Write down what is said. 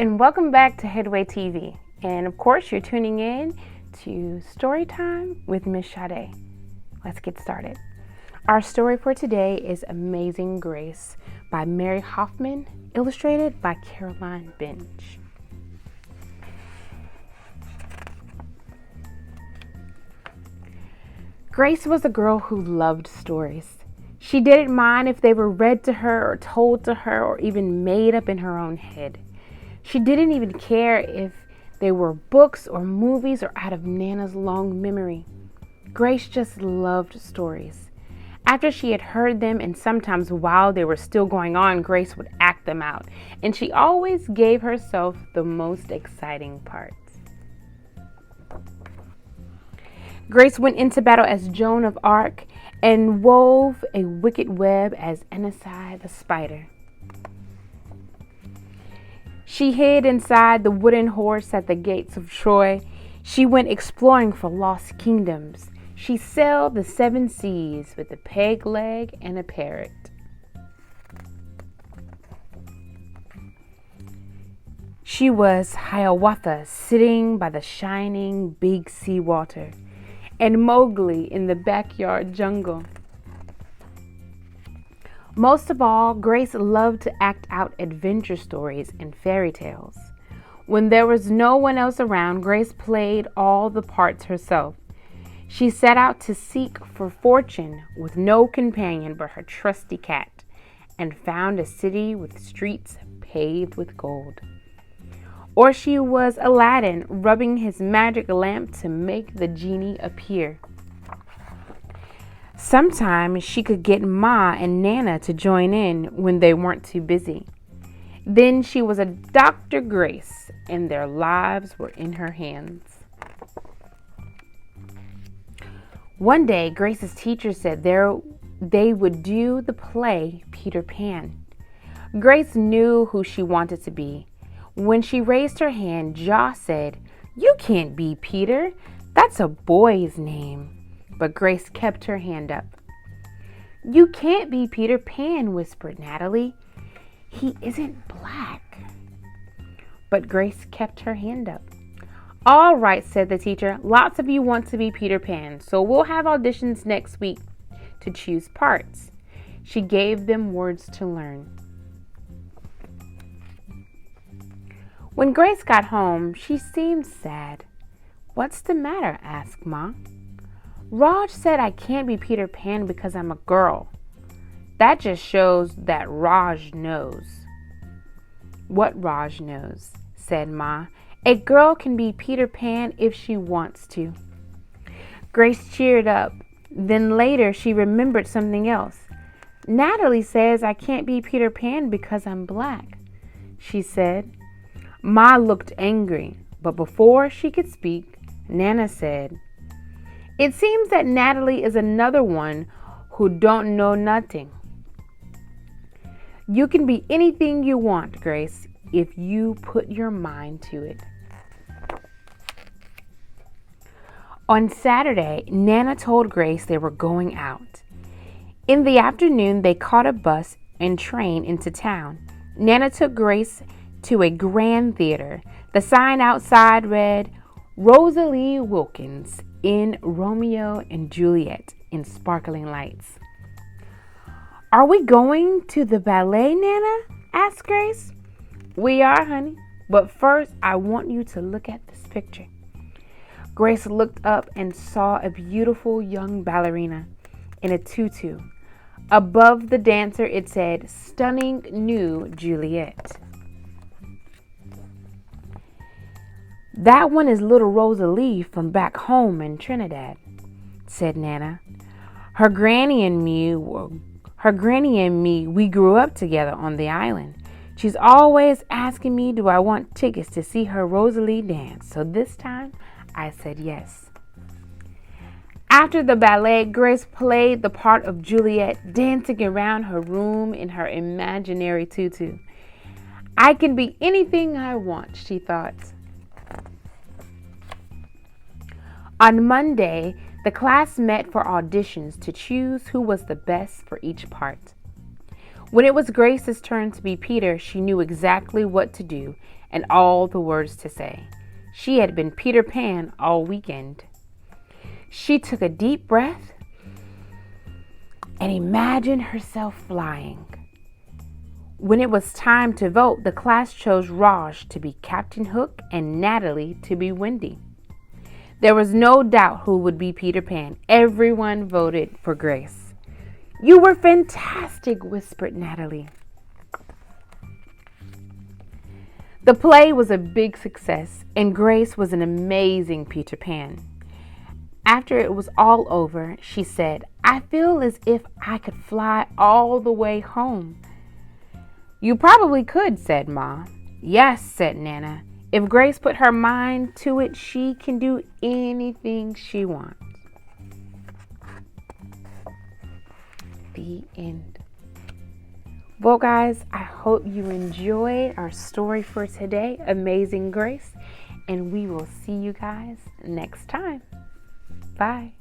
and welcome back to Headway TV. And of course, you're tuning in to Storytime with Miss Sadé. Let's get started. Our story for today is Amazing Grace by Mary Hoffman, illustrated by Caroline Bench. Grace was a girl who loved stories. She didn't mind if they were read to her or told to her or even made up in her own head. She didn't even care if they were books or movies or out of Nana's long memory. Grace just loved stories. After she had heard them, and sometimes while they were still going on, Grace would act them out, and she always gave herself the most exciting parts. Grace went into battle as Joan of Arc and wove a wicked web as Anansi the spider. She hid inside the wooden horse at the gates of Troy. She went exploring for lost kingdoms. She sailed the 7 seas with a peg leg and a parrot. She was Hiawatha sitting by the shining big sea water, and Mowgli in the backyard jungle. Most of all, Grace loved to act out adventure stories and fairy tales. When there was no one else around, Grace played all the parts herself. She set out to seek for fortune with no companion but her trusty cat, and found a city with streets paved with gold. Or she was Aladdin, rubbing his magic lamp to make the genie appear. Sometimes she could get Ma and Nana to join in when they weren't too busy. Then she was a Dr. Grace, and their lives were in her hands. One day, Grace's teacher said they would do the play Peter Pan. Grace knew who she wanted to be. When she raised her hand, Jaw said, "You can't be Peter. That's a boy's name." But Grace kept her hand up. "You can't be Peter Pan," whispered Natalie. "He isn't black." But Grace kept her hand up. "All right," said the teacher. "Lots of you want to be Peter Pan, so we'll have auditions next week to choose parts." She gave them words to learn. When Grace got home, she seemed sad. "What's the matter?" asked Ma. "Raj said I can't be Peter Pan because I'm a girl." "That just shows that Raj knows." "What Raj knows?" said Ma. "A girl can be Peter Pan if she wants to." Grace cheered up. Then later she remembered something else. "Natalie says I can't be Peter Pan because I'm black," she said. Ma looked angry, but before she could speak, Nana said, "It seems that Natalie is another one who don't know nothing." "You can be anything you want, Grace, if you put your mind to it." On Saturday, Nana told Grace they were going out. In the afternoon, they caught a bus and train into town. Nana took Grace to a grand theater. The sign outside read, "Rosalie Wilkins in Romeo and Juliet," in sparkling lights. "Are we going to the ballet, Nana?" asked Grace. "We are, honey, but first I want you to look at this picture." Grace looked up and saw a beautiful young ballerina in a tutu. Above the dancer it said, "Stunning New Juliet." "That one is little Rosalie from back home in Trinidad," said Nana. Her granny and me, we grew up together on the island. She's always asking me, do I want tickets to see her Rosalie dance? So this time, I said yes." After the ballet, Grace played the part of Juliet, dancing around her room in her imaginary tutu. "I can be anything I want," she thought. On Monday, the class met for auditions to choose who was the best for each part. When it was Grace's turn to be Peter, she knew exactly what to do and all the words to say. She had been Peter Pan all weekend. She took a deep breath and imagined herself flying. When it was time to vote, the class chose Raj to be Captain Hook and Natalie to be Wendy. There was no doubt who would be Peter Pan. Everyone voted for Grace. "You were fantastic," whispered Natalie. The play was a big success, and Grace was an amazing Peter Pan. After it was all over, she said, "I feel as if I could fly all the way home." "You probably could," said Ma. "Yes," said Nana. "If Grace put her mind to it, she can do anything she wants." The end. Well, guys, I hope you enjoyed our story for today, Amazing Grace, and we will see you guys next time. Bye.